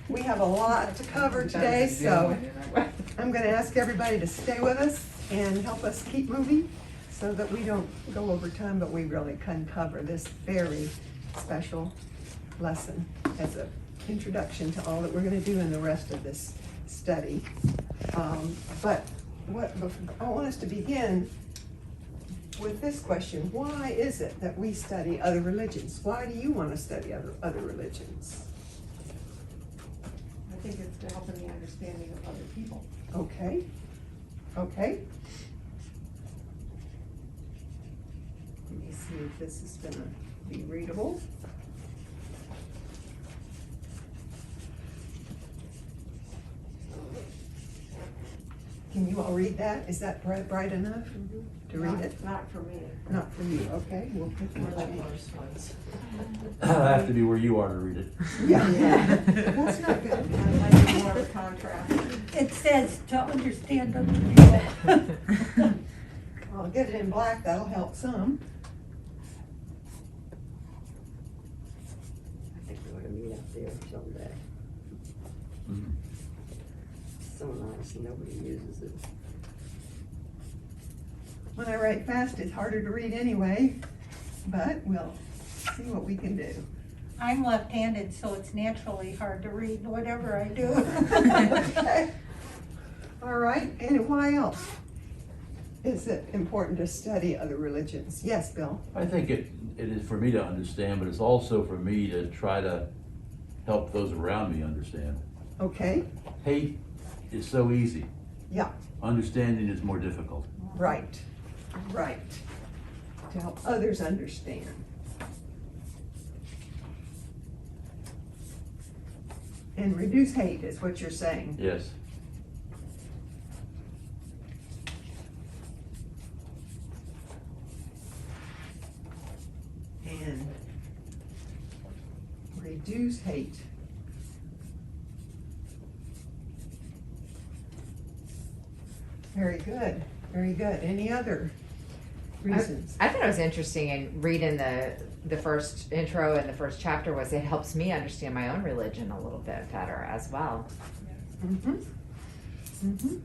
We have a lot to cover today, so I'm going to ask everybody to stay with us and help us keep moving so that we don't go over time, but we really can cover this very special lesson as an introduction to all that we're going to do in the rest of this study. But I want us to begin with this question. Why is it that we study other religions? Why do you want to study other religions? I think it's to help in the understanding of other people. Okay. Okay. Let me see if this is gonna be readable. Can you all read that? Is that bright enough to read it? Not for me. Not for you, okay, we'll put More like that. most ones. I have to be where you are to read it. Yeah, that's not good. I might be more of a contrast. It says to understand other people. I'll get it in black, that'll help some. I think we ought to meet up there someday. Mhm. So nice, nobody uses it. When I write fast, it's harder to read anyway, but we'll see what we can do. I'm left-handed, so it's naturally hard to read whatever I do. Okay. All right, and why else is it important to study other religions? Yes, Bill? I think it is for me to understand, but it's also for me to try to help those around me understand. Okay, Hate is so easy. yeah, Understanding is more difficult. right, right. To help others understand. And reduce hate is what you're saying. Yes. And reduce hate. Very good, very good. Any other reasons? I thought it was interesting in reading the first intro and the first chapter was it helps me understand my own religion a little bit better as well. Mm-hmm. Mm-hmm.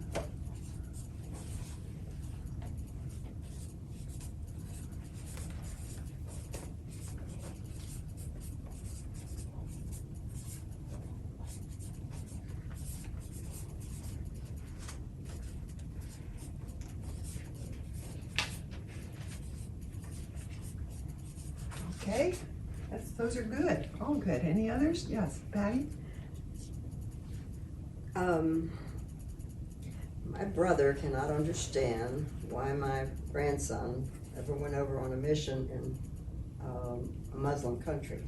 Okay, those are good, all good. Any others? Yes, Patty? My brother cannot understand why my grandson ever went over on a mission in a Muslim country.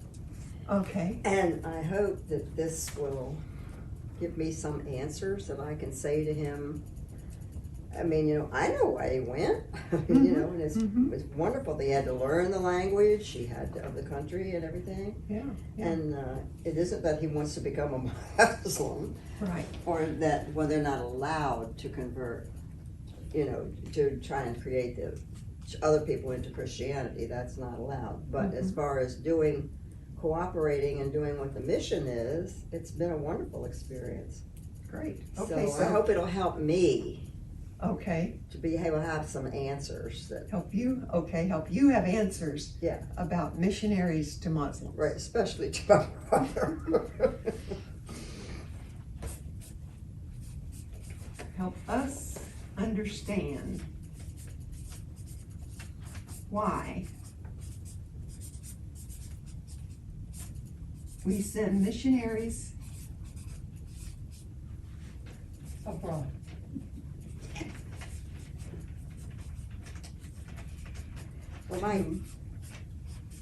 Okay, And I hope that this will give me some answers that I can say to him. I mean, I know why he went, and it was wonderful. They had to learn the language, of the country and everything. yeah, yeah, And it isn't that he wants to become a Muslim, right. or that, they're not allowed to convert, to try and create the other people into Christianity. That's not allowed. But as far as cooperating and doing what the mission is, it's been a wonderful experience. Great. Okay, So I hope it'll help me okay, to be able to have some answers that, help you have answers yeah, about missionaries to Muslims. right, especially to my brother. Help us understand why we send missionaries Abroad. Well,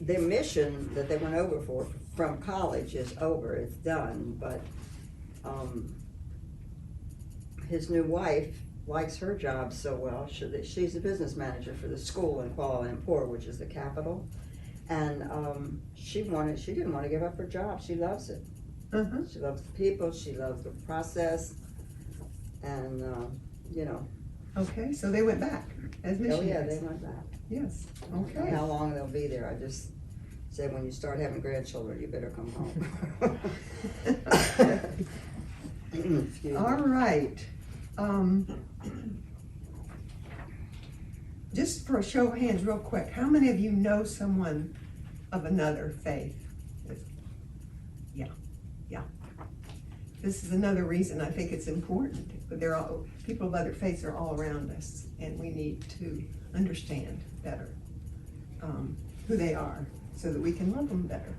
their mission that they went over from college is over, it's done, but, his new wife likes her job so well, she's a business manager for the school in Kuala Lumpur, which is the capital, and, she didn't want to give up her job, she loves it. She loves the people, she loves the process, and, Okay, so they went back as missionaries. oh yeah, they went back. Yes, I don't know okay. how long they'll be there, I just Said when you start having grandchildren, you better come home. Excuse me. All right. Just for a show of hands real quick, how many of you know someone of another faith? Yeah. This is another reason I think it's important. But people of other faiths are all around us, and we need to understand better who they are so that we can love them better.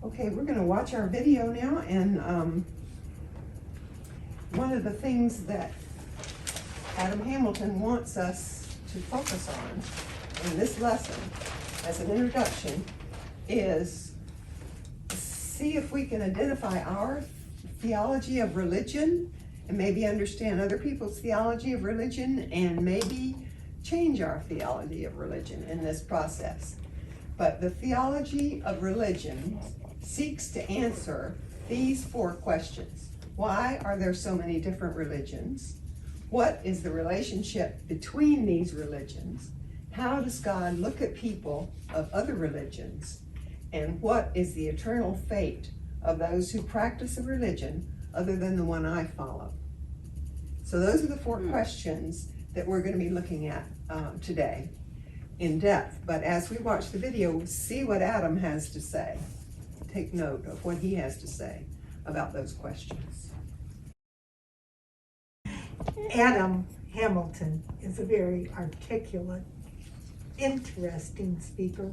Okay, we're going to watch our video now, and one of the things that Adam Hamilton wants us to focus on in this lesson as an introduction is see if we can identify our theology of religion and maybe understand other people's theology of religion and maybe change our theology of religion in this process. But the theology of religion seeks to answer these 4 questions. Why are there so many different religions? What is the relationship between these religions? How does God look at people of other religions? And what is the eternal fate of those who practice a religion other than the one I follow? So those are the 4 questions that we're going to be looking at today in depth. But as we watch the video, see what Adam has to say. Take note of what he has to say about those questions. Adam Hamilton is a very articulate, interesting speaker.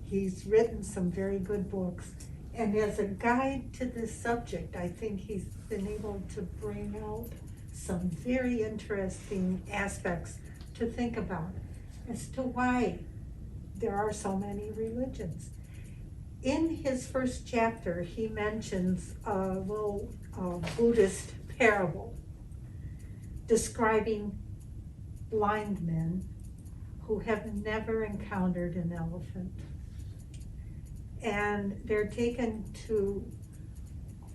He's written some very good books. And as a guide to this subject, I think he's been able to bring out some very interesting aspects to think about as to why there are so many religions. In his first chapter, he mentions a little Buddhist parable describing blind men who have never encountered an elephant. And they're taken to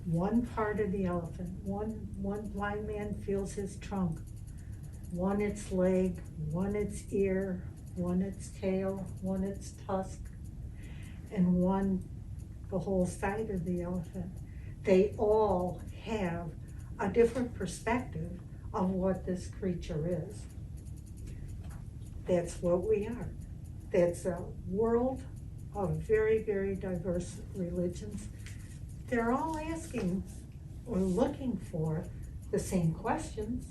one part of the elephant. One blind man feels his trunk, one its leg, one its ear, one its tail, one its tusk, and one the whole side of the elephant. They all have a different perspective of what this creature is. That's what we are. That's a world of very, very diverse religions. They're all asking or looking for the same questions,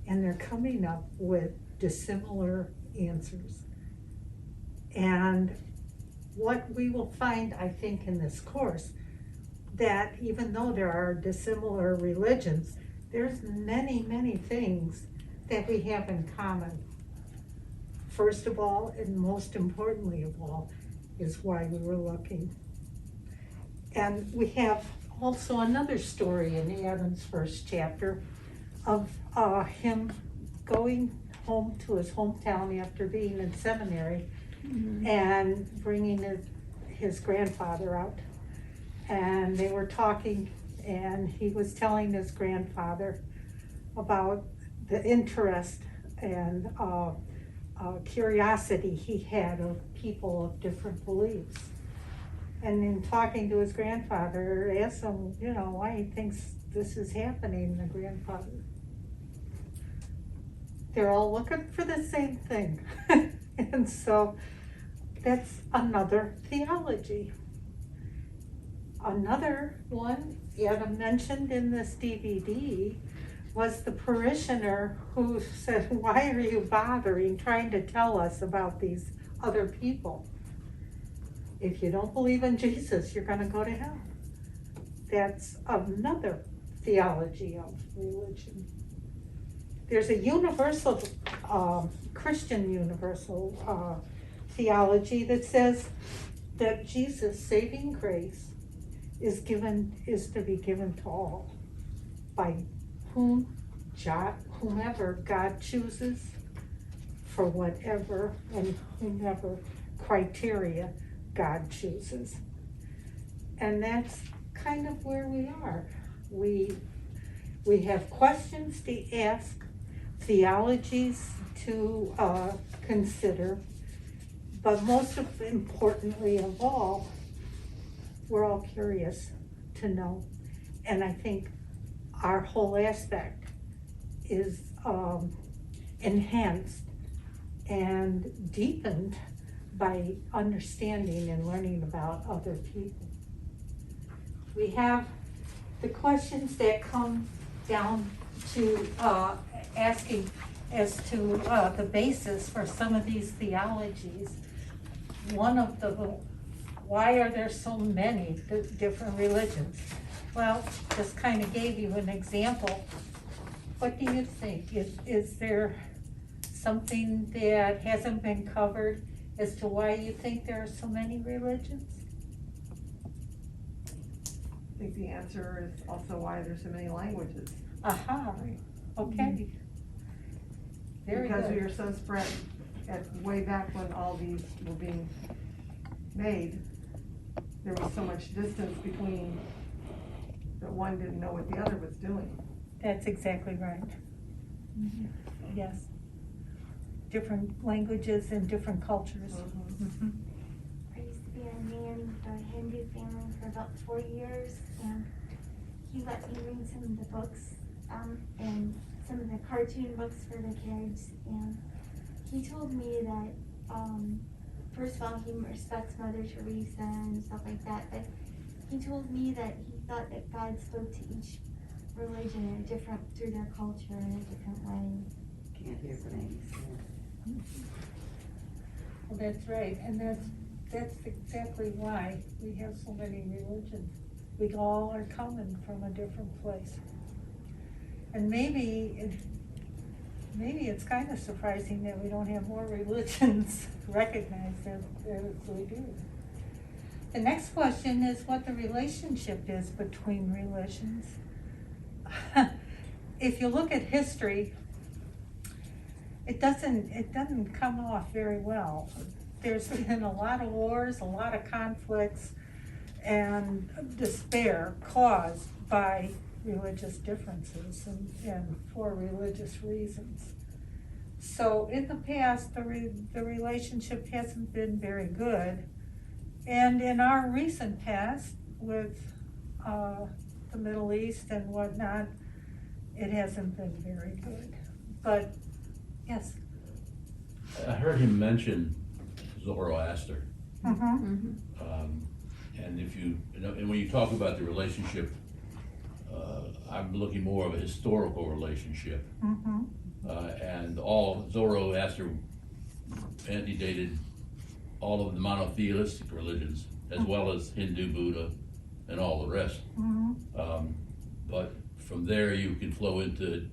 and they're coming up with dissimilar answers. And what we will find, I think, in this course, that even though there are dissimilar religions, there's many, many things that we have in common. First of all, and most importantly of all, is why we were looking. And we have also another story in Adam's first chapter of him going home to his hometown after being in seminary and bringing his grandfather out. And they were talking, and he was telling his grandfather about the interest and curiosity he had of people of different beliefs. And in talking to his grandfather, asked him, why he thinks this is happening. The grandfather, they're all looking for the same thing. And so that's another theology. Another one Adam mentioned in this DVD was the parishioner who said, why are you bothering trying to tell us about these other people? If you don't believe in Jesus, you're going to go to hell. That's another theology of religion. There's a universal, Christian universal theology that says that Jesus' saving grace is to be given to all by whomever God chooses for whatever and whomever criteria God chooses. And that's kind of where we are. We have questions to ask, theologies to consider, But most importantly of all, we're all curious to know. And I think our whole aspect is enhanced and deepened by understanding and learning about other people. We have the questions that come down to asking as to the basis for some of these theologies. One of the, why are there so many different religions? Well, just kind of gave you an example. What do you think? Is there something that hasn't been covered as to why you think there are so many religions? I think the answer is also why there's so many languages. Aha, okay. Very Because we good. are so spread, way back when all these were being made, there was so much distance between that one didn't know what the other was doing. That's exactly right. Yes. Different languages and different cultures. Mhm. I used to be a man for a Hindu family for about 4 years, and he let me read some of the books, and some of the cartoon books for the kids, and he told me that, first of all, he respects Mother Teresa and stuff like that, but he told me that he thought that God spoke to each religion in a different, through their culture in a different way. Can't hear things. Well, that's right, and that's exactly why we have so many religions. We all are coming from a different place. And maybe it's kind of surprising that we don't have more religions recognized as we do. The next question is what the relationship is between religions. If you look at history, it doesn't come off very well. There's been a lot of wars, a lot of conflicts, and despair caused by religious differences and for religious reasons. So in the past, the relationship hasn't been very good. And in our recent past, with the Middle East and whatnot, it hasn't been very good. But, yes. I heard him mention Zoroaster. Mm-hmm. And if you know, and when you talk about the relationship, I'm looking more of a historical relationship. Mm-hmm. And all Zoroaster antedated all of the monotheistic religions, as well as Hindu, Buddha, and all the rest. Mm-hmm. But from there you can flow into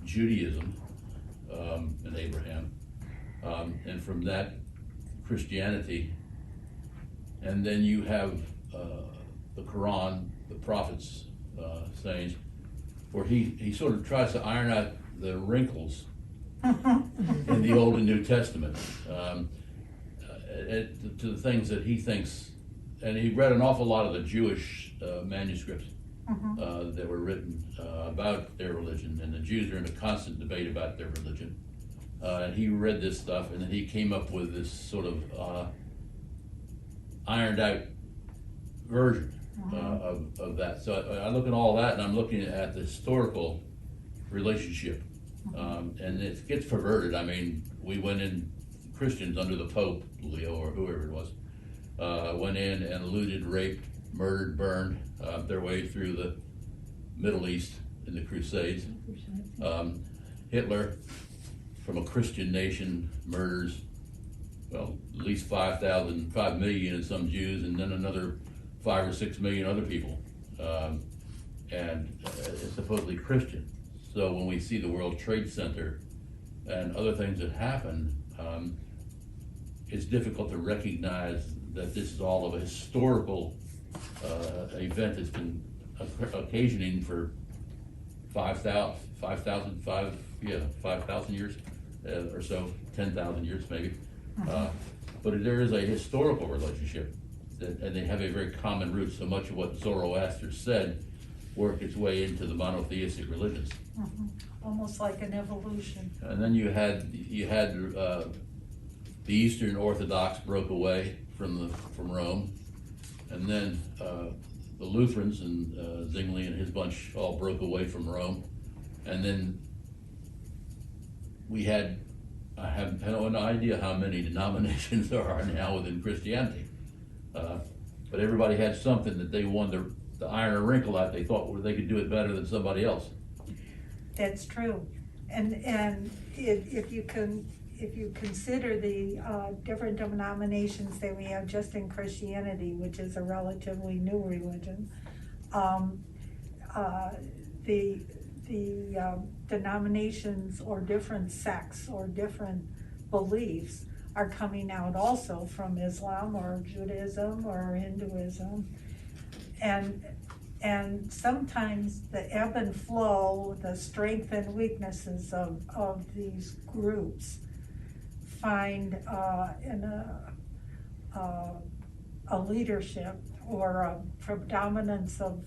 Judaism and Abraham, and from that Christianity, and then you have the Quran, the prophets' sayings, where he sort of tries to iron out the wrinkles in the Old and New Testament, to the things that he thinks, and he read an awful lot of the Jewish manuscripts that were written about their religion, and the Jews are in a constant debate about their religion. And he read this stuff, and then he came up with this sort of ironed out version of that. So I look at all that, and I'm looking at the historical relationship, and it gets perverted. I mean, we went in, Christians under the Pope, Leo, or whoever it was, went in and looted, raped, murdered, burned their way through the Middle East in the Crusades. Hitler, from a Christian nation, murders, well, at least 5 million and some Jews, and then another 5 or 6 million other people, and supposedly Christian. So when we see the World Trade Center and other things that happen, it's difficult to recognize that this is all of a historical event that's been occasioning for 5,000 years or so, 10,000 years maybe. But there is a historical relationship, and they have a very common root. So much of what Zoroaster said worked its way into the monotheistic religions. Almost like an evolution. And then you had the Eastern Orthodox broke away from Rome, and then the Lutherans and Zwingli and his bunch all broke away from Rome, and then we had, I have no idea how many denominations there are now within Christianity, but everybody had something that they wanted to iron a wrinkle out. They thought they could do it better than somebody else. That's true. And if you consider the different denominations that we have just in Christianity, which is a relatively new religion, the denominations or different sects or different beliefs are coming out also from Islam or Judaism or Hinduism. And sometimes the ebb and flow, the strength and weaknesses of these groups find in a leadership or a predominance of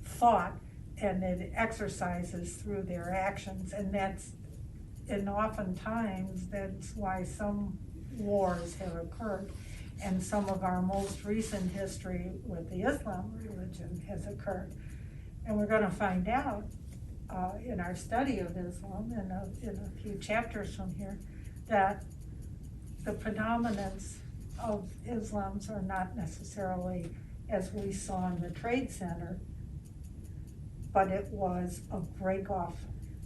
thought, and it exercises through their actions, and oftentimes that's why some wars have occurred. And some of our most recent history with the Islam religion has occurred. And we're going to find out in our study of Islam in a few chapters from here that the predominance of Islams are not necessarily as we saw in the Trade Center, but it was a break-off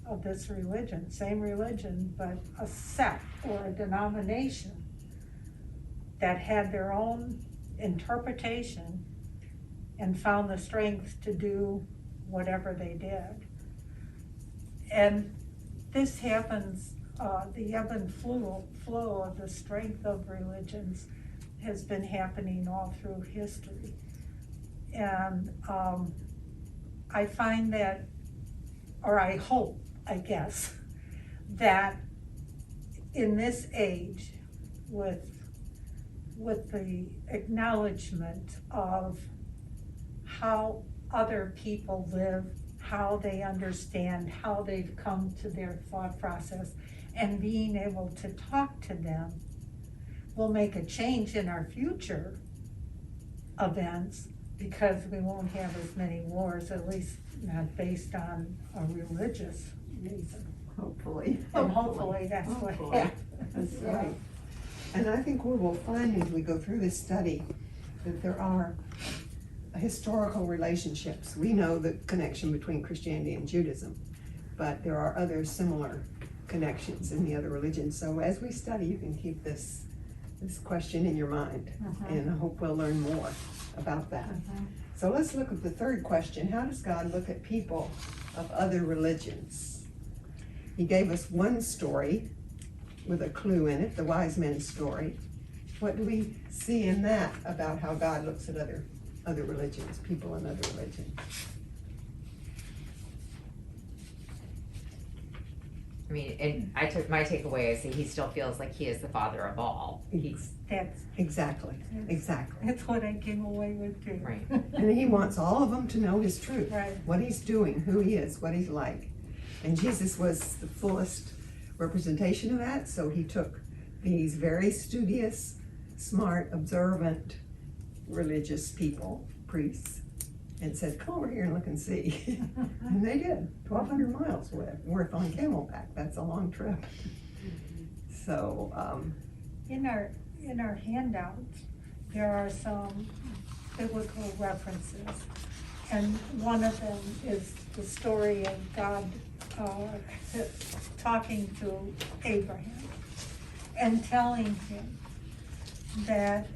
of this religion, same religion, but a sect or a denomination that had their own interpretation and found the strength to do whatever they did. And this happens, the ebb and flow of the strength of religions has been happening all through history. And I find that, or I hope, I guess, that in this age, with the acknowledgement of how other people live, how they understand, how they've come to their thought process, and being able to talk to them will make a change in our future events, because we won't have as many wars, at least not based on a religious reason. Hopefully. And hopefully that's what Hopefully. happens. That's right. And I think we will find as we go through this study that there are historical relationships. We know the connection between Christianity and Judaism, but there are other similar connections in the other religions. So as we study, you can keep this question in your mind, and I hope we'll learn more about that. So let's look at the third question. How does God look at people of other religions? He gave us one story with a clue in it, the wise men's story. What do we see in that about how God looks at other religions, people in other religions? I mean, and my takeaway is that he still feels like he is the father of all. That's Exactly. That's what I came away with too. Right. And he wants all of them to know his truth, Right. what he's doing, who he is, what he's like. And Jesus was the fullest representation of that, so he took these very studious, smart, observant, religious people, priests, and said, come over here and look and see. And they did, 1,200 miles worth on camelback. That's a long trip. So, In our handouts, there are some biblical references, and one of them is the story of God talking to Abraham and telling him that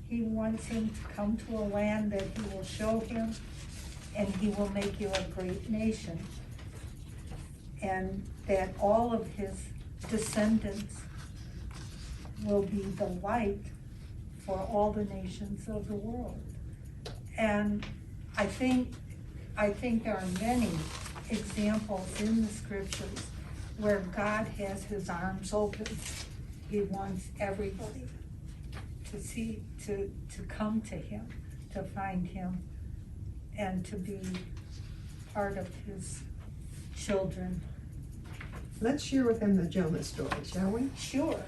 he wants him to come to a land that he will show him, and he will make you a great nation, and that all of his descendants will be the light for all the nations of the world. And I think there are many examples in the scriptures where God has his arms open. He wants everybody to come to him, to find him, and to be part of his children let's share with them the Jonah story, shall we? Sure.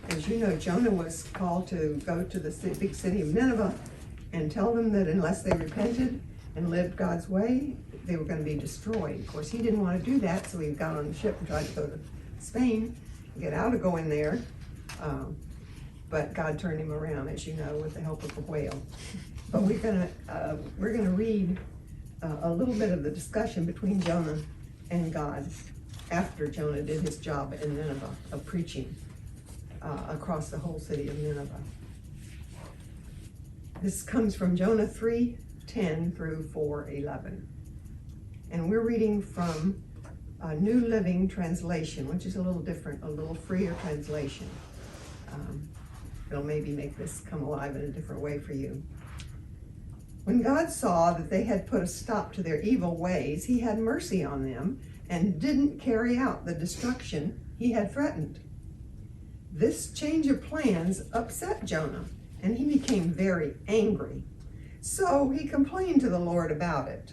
As you know, Jonah was called to go to the big city of Nineveh and tell them that unless they repented and lived God's way, they were going to be destroyed. Of course, he didn't want to do that, so he got on the ship and tried to go to Spain, get out of going there. But God turned him around, as you know, with the help of a whale. But we're gonna read a little bit of the discussion between Jonah and God after Jonah did his job in Nineveh of preaching across the whole city of Nineveh. This comes from Jonah 3:10 through 4:11. And we're reading from a New Living Translation, which is a little different, a little freer translation. It'll maybe make this come alive in a different way for you. When God saw that they had put a stop to their evil ways, he had mercy on them and didn't carry out the destruction he had threatened. This change of plans upset Jonah, and he became very angry. So he complained to the Lord about it.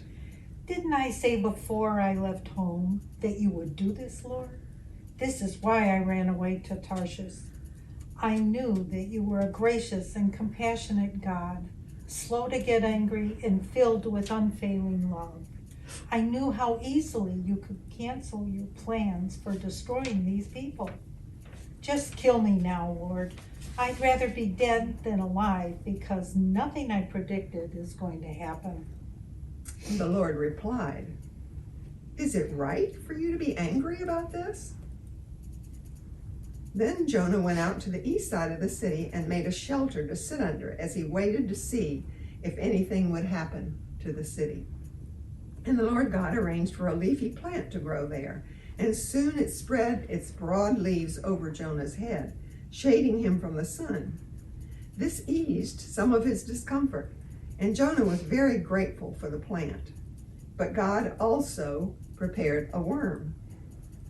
Didn't I say before I left home that you would do this, Lord? This is why I ran away to Tarshish. I knew that you were a gracious and compassionate God, slow to get angry and filled with unfailing love. I knew how easily you could cancel your plans for destroying these people. Just kill me now, Lord. I'd rather be dead than alive because nothing I predicted is going to happen. The Lord replied, "Is it right for you to be angry about this?" Then Jonah went out to the east side of the city and made a shelter to sit under as he waited to see if anything would happen to the city. And the Lord God arranged for a leafy plant to grow there, and soon it spread its broad leaves over Jonah's head, shading him from the sun. This eased some of his discomfort, and Jonah was very grateful for the plant. But God also prepared a worm.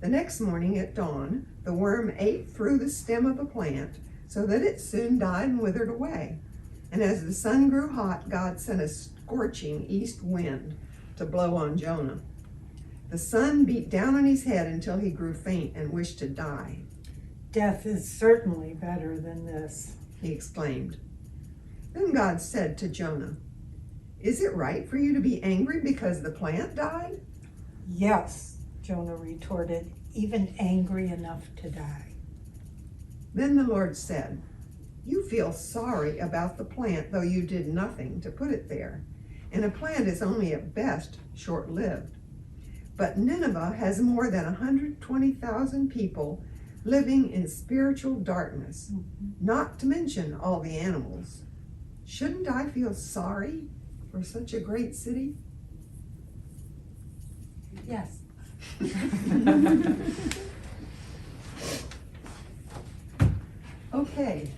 The next morning at dawn, the worm ate through the stem of the plant so that it soon died and withered away. And as the sun grew hot, God sent a scorching east wind to blow on Jonah. The sun beat down on his head until he grew faint and wished to die. Death is certainly better than this, he exclaimed. Then God said to Jonah, "Is it right for you to be angry because the plant died?" Yes, Jonah retorted, even angry enough to die. Then the Lord said, "You feel sorry about the plant, though you did nothing to put it there. And a plant is only at best short-lived. But Nineveh has more than 120,000 people living in spiritual darkness, not to mention all the animals. Shouldn't I feel sorry for such a great city?" Yes. Okay,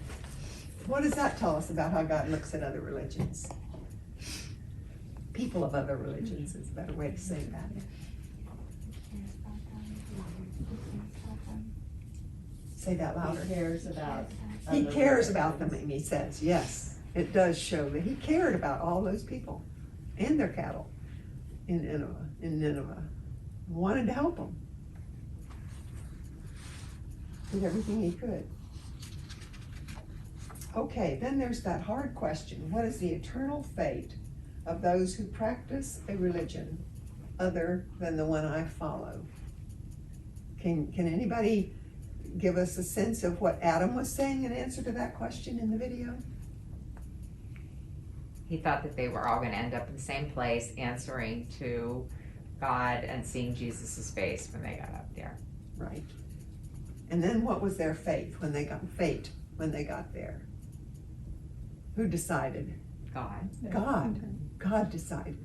what does that tell us about how God looks at other religions? People of other religions is a better way to say that. Say that louder. He cares about. He cares about them, Amy says. Yes, it does show that he cared about all those people and their cattle in Nineveh. Wanted to help them. Did everything he could. Okay, then there's that hard question. What is the eternal fate of those who practice a religion other than the one I follow? Can anybody give us a sense of what Adam was saying in answer to that question in the video? He thought that they were all going to end up in the same place, answering to God and seeing Jesus' face when they got up there. Right. And then what was their fate when they got there? Who decided? God. God. God decided.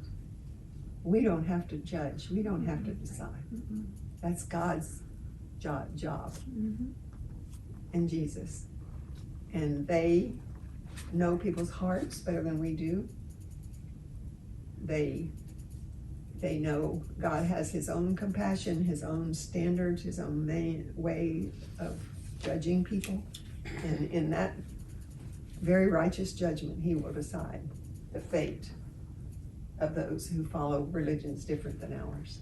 We don't have to judge. We don't have to decide. That's God's job. And Jesus. And they know people's hearts better than we do. They know God has his own compassion, his own standards, his own way of judging people. And in that very righteous judgment, he will decide the fate of those who follow religions different than ours.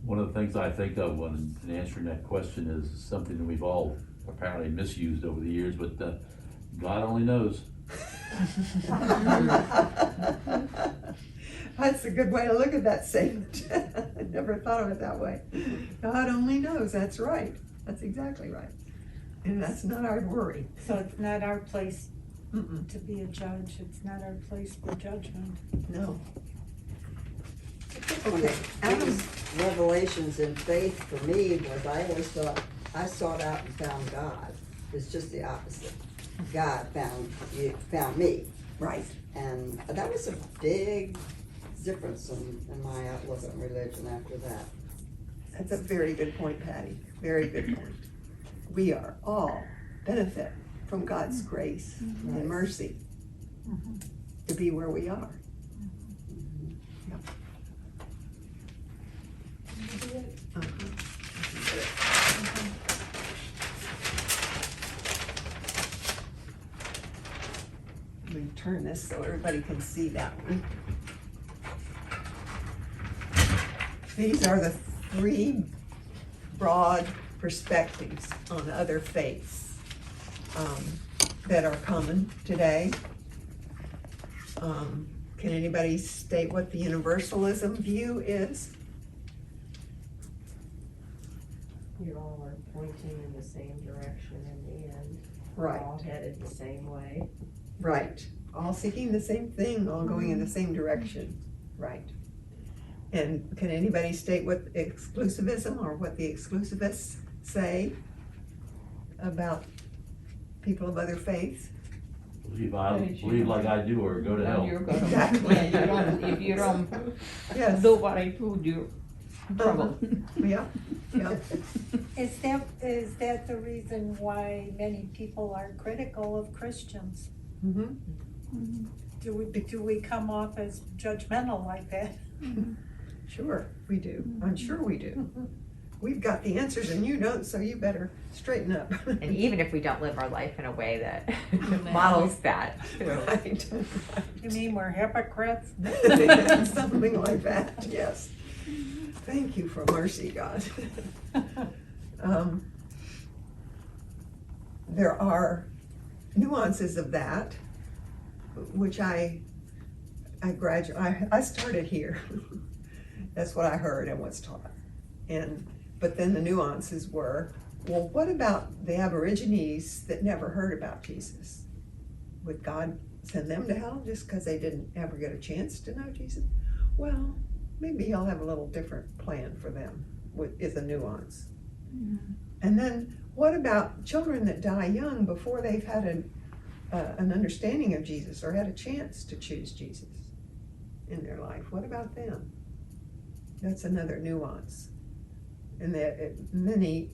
One of the things I think of when in answering that question is something that we've all apparently misused over the years, but God only knows. That's a good way to look at that statement. I never thought of it that way. God only knows, that's right. That's exactly right. And that's not our worry. So it's not our place Mm-mm. to be a judge, it's not our place for judgment. No. One Okay, of the Adam. biggest revelations in faith for me was I always thought I sought out and found God. It's just the opposite. God found me. Right. And that was a big difference in my outlook on religion after that. That's a very good point, Patty. Very good point. We are all benefit from God's grace and mercy to be where we are. Yep. Let me turn this so everybody can see that one. These are the three broad perspectives on other faiths that are common today. Can anybody state what the universalism view is? We all are pointing in the same direction in the end. Right. We're all headed the same way. Right. All seeking the same thing, all going in the same direction. Right. And can anybody state what exclusivism or what the exclusivists say about people of other faiths? Believe like I do or go to hell. You're gonna, Exactly. yeah, you don't, if you don't Yes. do what I told you, trouble. Yeah, yeah. Is that the reason why many people are critical of Christians? Mhm. Do we come off as judgmental like that? Sure, we do. I'm sure we do. We've got the answers and you don't, so you better straighten up. And even if we don't live our life in a way that models that, too. Right. You mean we're hypocrites? Something like that, yes. Thank you for mercy, God. There are nuances of that, which I started here. That's what I heard and was taught. But then the nuances were, well, what about the Aborigines that never heard about Jesus? Would God send them to hell just because they didn't ever get a chance to know Jesus? Well, maybe he'll have a little different plan for them, is a nuance. And then what about children that die young before they've had an understanding of Jesus or had a chance to choose Jesus in their life? What about them? That's another nuance. And that many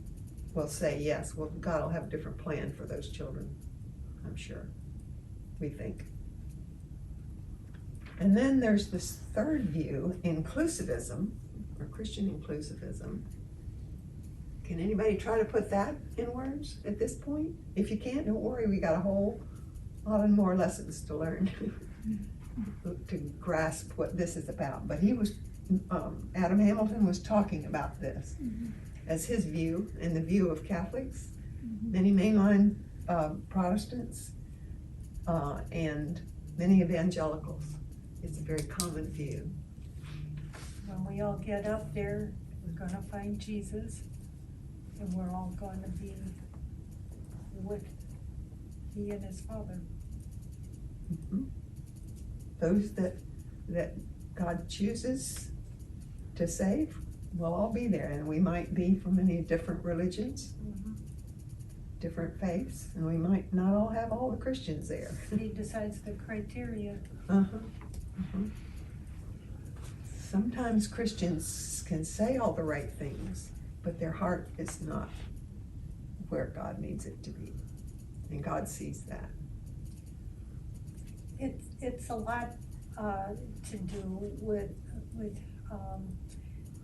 will say, yes, well, God will have a different plan for those children, I'm sure, we think. And then there's this third view, inclusivism, or Christian inclusivism. Can anybody try to put that in words at this point? If you can't, don't worry, we got a whole lot of more lessons to learn to grasp what this is about. But Adam Hamilton was talking about this as his view and the view of Catholics, many mainline Protestants, and many evangelicals. It's a very common view. When we all get up there, we're gonna find Jesus, and we're all gonna be with he and his Father. Those that God chooses to save will all be there, and we might be from many different religions, different faiths, and we might not all have all the Christians there. He decides the criteria. Sometimes Christians can say all the right things, but their heart is not where God needs it to be, and God sees that. It's a lot to do with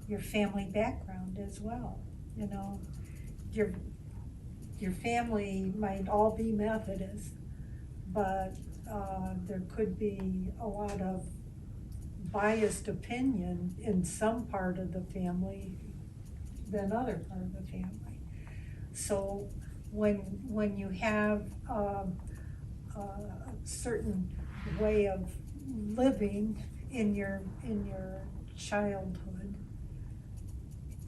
your family background as well. You know, your family might all be Methodist, but there could be a lot of biased opinion in some part of the family than other part of the family. So when you have a certain way of living in your childhood,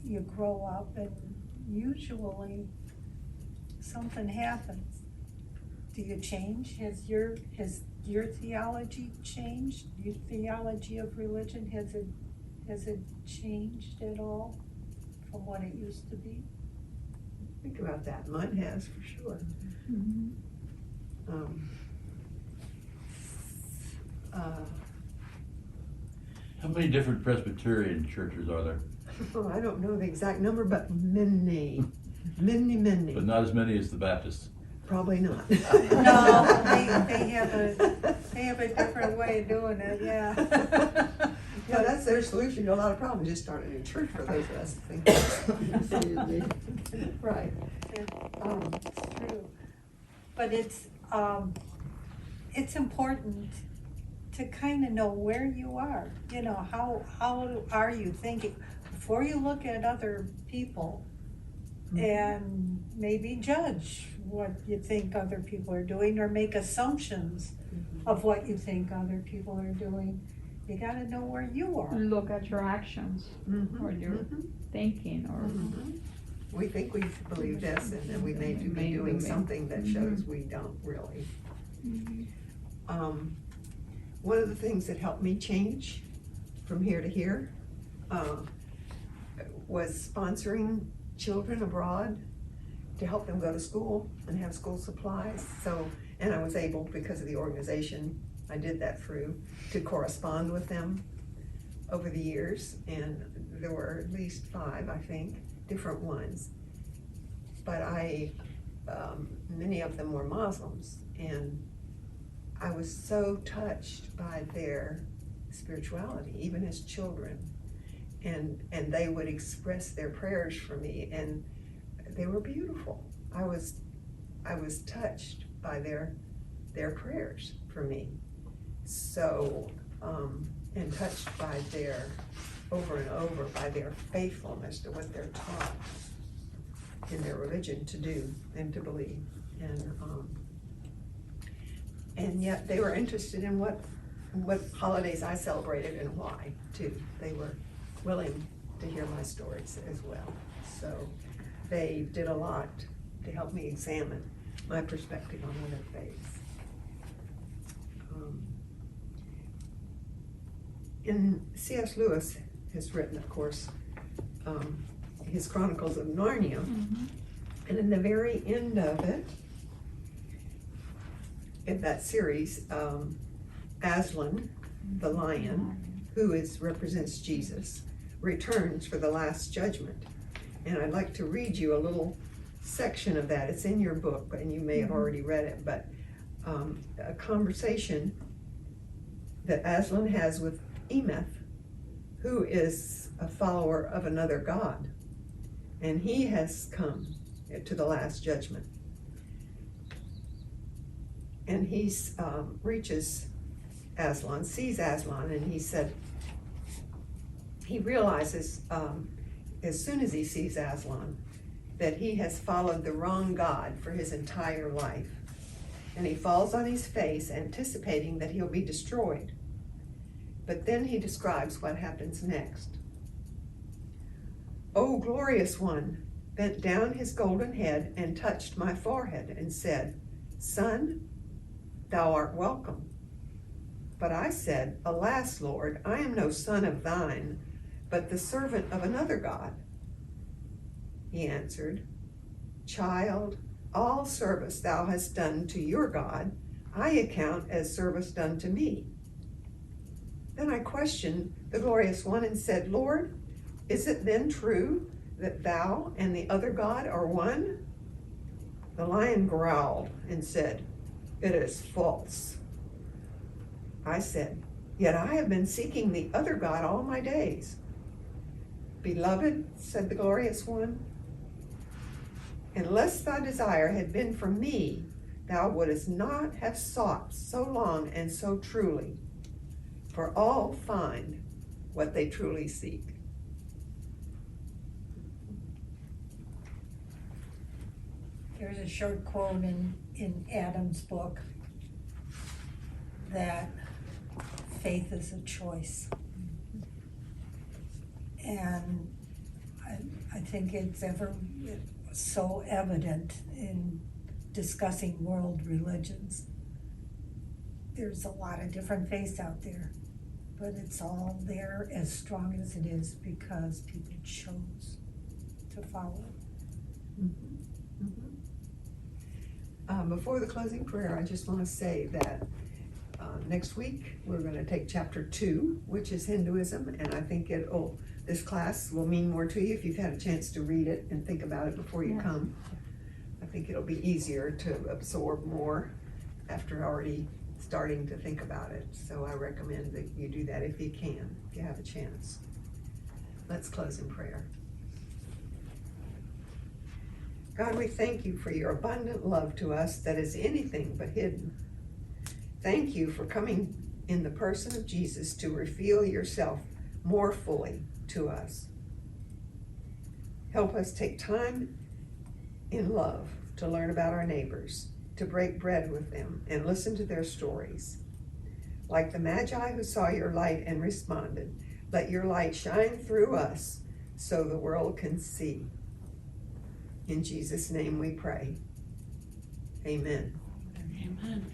you grow up and usually something happens. Do you change? Has your theology changed? Your theology of religion, has it changed at all from what it used to be? Think about that. Mine has, for sure. How many different Presbyterian churches are there? I don't know the exact number, but many. Many. But not as many as the Baptists. Probably not. No, they have a different way of doing it, yeah. Yeah, that's their solution to a lot of problems, just start a new church for those of us that think. Right. It's true. But it's important to kind of know where you are, you know, how are you thinking? Before you look at other people and maybe judge what you think other people are doing or make assumptions of what you think other people are doing, you gotta know where you are. Look at your actions, or your thinking, or We think we believe this, and then we may be doing something that shows we don't really. One of the things that helped me change from here to here was sponsoring children abroad to help them go to school and have school supplies. So, and I was able, because of the organization I did that through, to correspond with them over the years, and there were at least 5, I think, different ones. But many of them were Muslims, and I was so touched by their spirituality, even as children. And they would express their prayers for me, and they were beautiful. I was touched by their prayers for me. So, and touched by their, over and over, by their faithfulness to what they're taught in their religion to do and to believe. And yet they were interested in what holidays I celebrated and why, too. They were willing to hear my stories as well. So they did a lot to help me examine my perspective on other faiths. And C.S. Lewis has written, of course, his Chronicles of Narnia. And in the very end of it, in that series, Aslan, the lion, who represents Jesus, returns for the last judgment. And I'd like to read you a little section of that. It's in your book, and you may have already read it, but a conversation that Aslan has with Emeth, who is a follower of another god. And he has come to the last judgment. And he reaches Aslan, sees Aslan, and he said, he realizes as soon as he sees Aslan that he has followed the wrong god for his entire life. And he falls on his face, anticipating that he'll be destroyed. But then he describes what happens next. "O glorious one bent down his golden head and touched my forehead and said, 'Son, thou art welcome.' But I said, 'Alas, Lord, I am no son of thine, but the servant of another god.' He answered, 'Child, all service thou hast done to your God, I account as service done to me.' Then I questioned the glorious one and said, 'Lord, is it then true that thou and the other god are one?' The lion growled and said, 'It is false.' I said, 'Yet I have been seeking the other god all my days.' 'Beloved,' said the glorious one, 'unless thy desire had been from me, thou wouldst not have sought so long and so truly. For all find what they truly seek.'" There's a short quote in Adam's book that faith is a choice. And I think it's ever so evident in discussing world religions. There's a lot of different faiths out there, but it's all there as strong as it is because people chose to follow it. Before the closing prayer, I just want to say that next week, we're going to take chapter 2, which is Hinduism, and I think this class will mean more to you if you've had a chance to read it and think about it before you come. I think it'll be easier to absorb more after already starting to think about it. So I recommend that you do that if you can, if you have a chance. Let's close in prayer. God, we thank you for your abundant love to us that is anything but hidden. Thank you for coming in the person of Jesus to reveal yourself more fully to us. Help us take time in love to learn about our neighbors, to break bread with them and listen to their stories. Like the Magi who saw your light and responded, let your light shine through us so the world can see. In Jesus' name we pray. Amen. Amen.